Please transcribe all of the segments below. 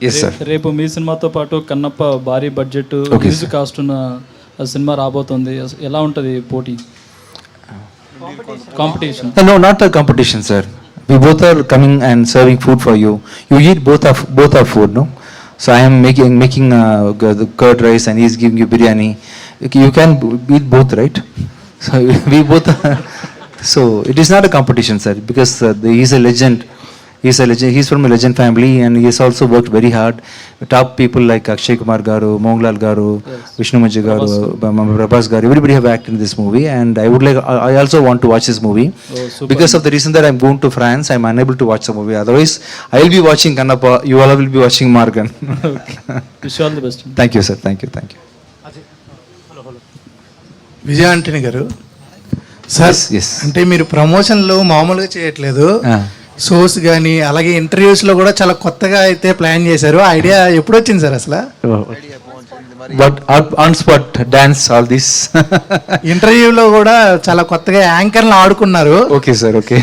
Yes sir. రేపు మీ సినిమాతో పాటు కన్నప్ప భారీ బడ్జెట్ మ్యూజిక్ కాస్ట్ ఉన్న సినిమా రాబోతుంది. ఎలా ఉంటుంది పోటీ, competition? No, not a competition, sir. We both are coming and serving food for you. You eat both our food, no? So I am making the curd rice and he's giving you biryani. You can eat both, right? So we both. So it is not a competition, sir, because he's a legend. He's a legend. He's from a legend family, and he has also worked very hard. Top people like Akshay Kumar Garu, Mohanlal Garu, Vishnu Manji Garu, Prabhas Garu. Everybody have acted in this movie, and I also want to watch this movie. Because of the reason that I'm going to France, I'm unable to watch the movie. Otherwise, I will be watching Kannappa. You all will be watching Morgan. Wish you all the best. Thank you, sir. Thank you. Thank you. విజయ ఆంటనీ గారు sir, అంటే మీరు ప్రమోషన్లు మామూలుగా చేయట్లేదు, shows కానీ అలాగే ఇంటర్వ్యూస్లో కూడా చాలా కొత్తగా అయితే ప్లాన్ చేశారు. ఐడియా ఎప్పుడు వచ్చింది సార్ అసలు? But on spot dance all this. ఇంటర్వ్యూలో కూడా చాలా కొత్తగా యాంకర్లు ఆడుకున్నారు. Okay, sir. Okay.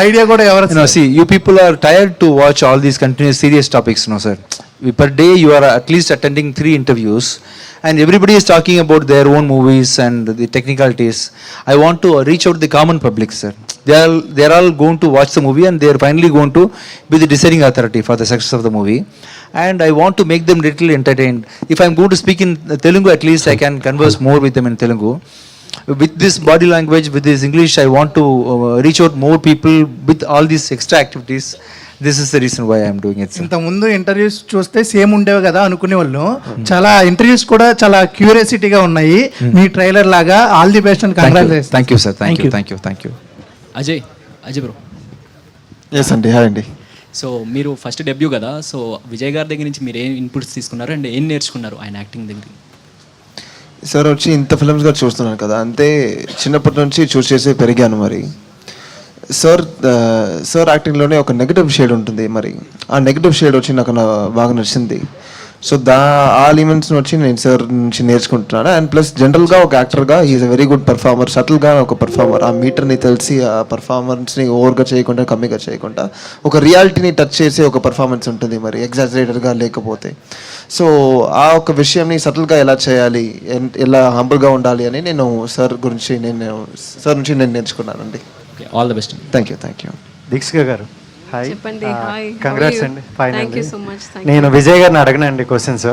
ఐడియా కూడా ఎవరు? No, see, you people are tired to watch all these continuous serious topics, no, sir. Per day you are at least attending 3 interviews, and everybody is talking about their own movies and the technicalities. I want to reach out to the common public, sir. They are all going to watch the movie, and they are finally going to be the deciding authority for the success of the movie. And I want to make them little entertained. If I'm going to speak in Telugu, at least I can converse more with them in Telugu. With this body language, with this English, I want to reach out more people with all these extra activities. This is the reason why I am doing it, sir. ఇంత ముందు interviews చూస్తే same ఉండేవి కదా అనుకునే వాళ్ళు. చాలా interviews కూడా చాలా క్యూరియాసిటీగా ఉన్నాయి. మీ ట్రైలర్ లాగా. All the best and congratulations. Thank you, sir. Thank you. Ajay bro. Yes అండి, హాయ్ అండి. సో మీరు ఫస్ట్ డెబ్యూ కదా, సో విజయ్ గారి దగ్గర నుంచి మీరు ఏం ఇన్పుట్స్ తీసుకున్నారు అండ్ ఏం నేర్చుకున్నారు ఆయన యాక్టింగ్ దగ్గర? సార్ వచ్చి ఇంత ఫిల్మ్స్గా చూస్తున్నాను కదా, అంతే చిన్నప్పటి నుంచి చూసి చేసి పెరిగాను. మరి సార్ యాక్టింగ్లోనే ఒక నెగిటివ్ షేడ్ ఉంటుంది. మరి ఆ నెగిటివ్ షేడ్ వచ్చి నాకు బాగా నచ్చింది. సో ఆ ఎలిమెంట్స్ని వచ్చి నేను సార్ నుంచి నేర్చుకుంటున్నాను. అండ్ ప్లస్ జనరల్గా ఒక యాక్టర్గా is a very good performer, సటిల్గా ఒక పర్ఫార్మర్. ఆ మీటర్ని తెలిసి ఆ పర్ఫార్మెన్స్ని ఓవర్గా చేయకుండా, కమ్మిగా చేయకుండా ఒక రియాలిటీని టచ్ చేసే ఒక పర్ఫార్మెన్స్ ఉంటుంది. మరి ఎగ్జాజరేటెడ్గా లేకపోతే. సో ఆ ఒక విషయంని సటిల్గా ఎలా చేయాలి, ఎలా హంబుల్గా ఉండాలి అని నేను సార్ నుంచి నేను నేర్చుకున్నానండి. All the best. Thank you. Deekshika గారు, హాయ్. చెప్పండి. హాయ్, కంగ్రాట్స్ అండి. Fine. Thank you so much. నేను విజయ్ గారిని అడగనండి క్వశ్చన్స్,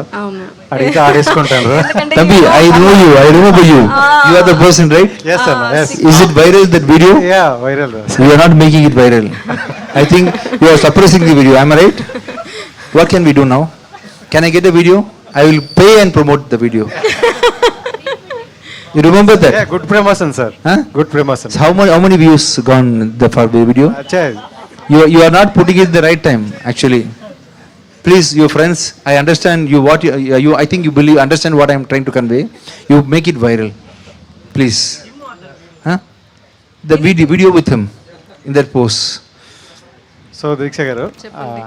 అడిగితే ఆడేసుకుంటాను. Tambi, I know you. I remember you. You are the person, right? Yes sir. Yes. Is it viral, that video? Yeah, viral. You are not making it viral. I think you are suppressing the video. Am I right? What can we do now? Can I get a video? I will pay and promote the video. You remember that? Yeah, good promotion sir. Huh? Good promotion. So how many views gone for the video? Acha. You are not putting it the right time, actually. Please, your friends, I understand you I think you understand what I am trying to convey. You make it viral, please. Huh? The video with him in that post. So Deeksha గారు,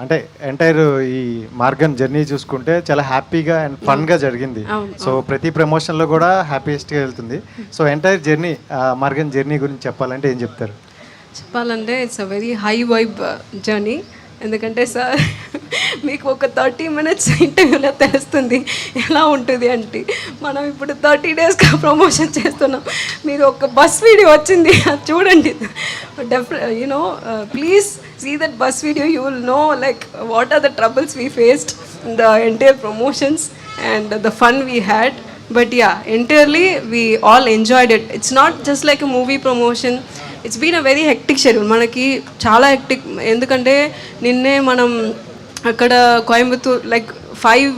అంటే entire ఈ Morgan journey చూసుకుంటే చాలా హ్యాపీగా and ఫన్గా జరిగింది. So ప్రతి ప్రమోషన్లో కూడా హ్యాపీయెస్ట్గా వెళ్తుంది. So entire journey, Maargan journey గురించి చెప్పాలంటే ఏం చెప్తారు? చెప్పాలంటే it's a very high vibe journey. ఎందుకంటే సార్ మీకు ఒక 30 minutes ఇంటర్వ్యూలో తెలుస్తుంది ఎలా ఉంటుంది అంటే. మనం ఇప్పుడు 30 daysగా ప్రమోషన్ చేస్తున్నాం. మీరు ఒక బస్ వీడియో వచ్చింది, అది చూడండి. Please see that bus video. You will know like what are the troubles we faced in the entire promotions and the fun we had. But yeah, entirely we all enjoyed it. It's not just like a movie promotion. It's been a very hectic schedule. మనకి చాలా hectic. ఎందుకంటే నిన్నే మనం అక్కడ Coimbatore like 5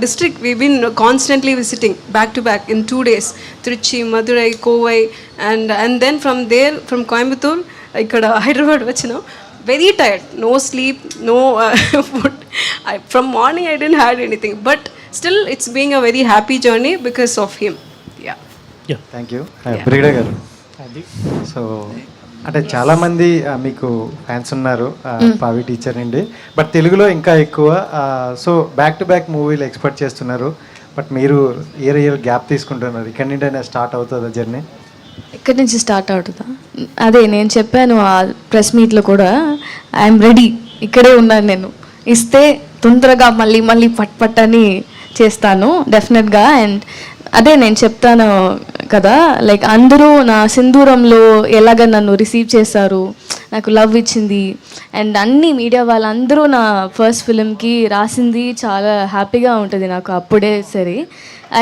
districts we've been constantly visiting back to back in 2 days. Trichy, Madurai, Kovai, and then from there, from Coimbatore, ఇక్కడ హైదరాబాద్ వచ్చినాం. Very tired, no sleep, no food. From morning I didn't had anything, but still it's being a very happy journey because of him. Yeah. Thank you. Brigadier గారు, so అంటే చాలామంది మీకు fans ఉన్నారు పావి teacher నుండి, but తెలుగులో ఇంకా ఎక్కువ. So back to back మూవీలు ఎక్స్పెక్ట్ చేస్తున్నారు, బట్ మీరు ఇయర్ గ్యాప్ తీసుకుంటున్నారు. ఇక్కడ నుండి స్టార్ట్ అవుతుందా జర్నీ? ఎక్కడి నుంచి స్టార్ట్ అవుతుందా? అదే నేను చెప్పాను ఆ ప్రెస్ మీట్లో కూడా, ఐఎమ్ రెడీ, ఇక్కడే ఉన్నాను నేను. ఇస్తే తొందరగా మళ్ళీ మళ్ళీ పట్ పట్ అని చేస్తాను డెఫినెట్గా. అండ్ అదే నేను చెప్తాను కదా, లైక్ అందరూ నా సింధూరంలో ఎలాగ నన్ను రిసీవ్ చేశారు, నాకు లవ్ ఇచ్చింది, అండ్ అన్ని మీడియా వాళ్ళందరూ నా ఫస్ట్ ఫిలింకి రాసింది చాలా హ్యాపీగా ఉంటుంది నాకు అప్పుడే సరే.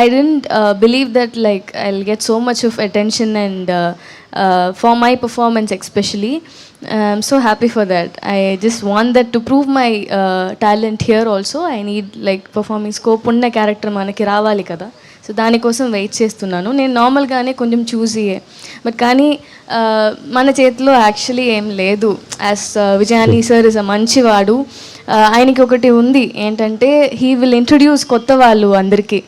I didn't believe that like I'll get so much of attention and for my performance especially. I'm so happy for that. I just want that to prove my talent here also. I need like performing scope ఉన్న character మనకి రావాలి కదా, so దానికోసం wait చేస్తున్నాను. నేను నార్మల్గానే కొంచెం చూసియే, but కానీ మన చేతిలో యాక్చువల్లీ ఏం లేదు. యాజ్ విజయాని సార్ ఇస్ అ మంచివాడు, ఆయనకి ఒకటి ఉంది ఏంటంటే హీ విల్ ఇంట్రడ్యూస్ కొత్త వాళ్ళు అందరికీ.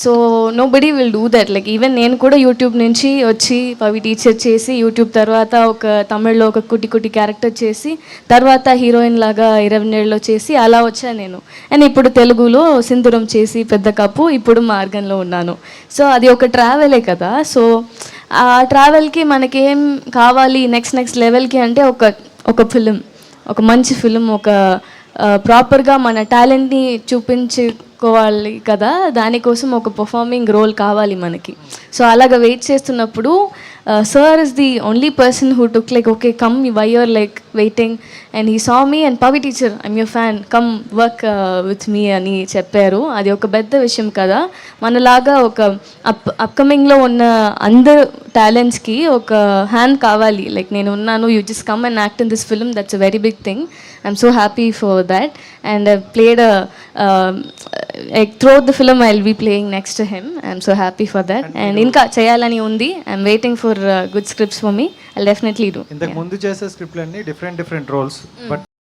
So nobody will do that. Like even నేను కూడా యూట్యూబ్ నుంచి వచ్చి పవి టీచర్ చేసి యూట్యూబ్ తర్వాత ఒక తమిళ్లో ఒక కుట్టి కుట్టి క్యారెక్టర్ చేసి తర్వాత హీరోయిన్ లాగా 27 చేసి అలా వచ్చాను నేను. అండ్ ఇప్పుడు తెలుగులో సింధూరం చేసి పెద్ద కప్పు, ఇప్పుడు మార్గంలో ఉన్నాను. సో అది ఒక ట్రావెలే కదా. సో ఆ ట్రావెల్కి మనకేం కావాలి నెక్స్ట్ లెవెల్కి అంటే ఒక ఫిలిం, ఒక మంచి ఫిలిం, ఒక ప్రాపర్గా మన టాలెంట్ని చూపించుకోవాలి కదా, దానికోసం ఒక పర్ఫార్మింగ్ రోల్ కావాలి మనకి. సో అలాగ వెయిట్ చేస్తున్నప్పుడు sir is the only person who took like okay come why you're like waiting and he saw me and Pavi teacher I'm your fan come work with me అని చెప్పారు. అది ఒక పెద్ద విషయం కదా. మనలాగా ఒక అప్కమింగ్లో ఉన్న అందరు టాలెంట్స్కి ఒక హ్యాండ్ కావాలి. లైక్ నేను ఉన్నాను, you just come and act in this film, that's a very big thing. I'm so happy for that, and I've played throughout the film I'll be playing next to him. I'm so happy for that, and inka cheyalani undi. I'm waiting for good scripts for me. I'll definitely do. ఇంతకు ముందు చేసే స్క్రిప్ట్లన్నీ different roles, but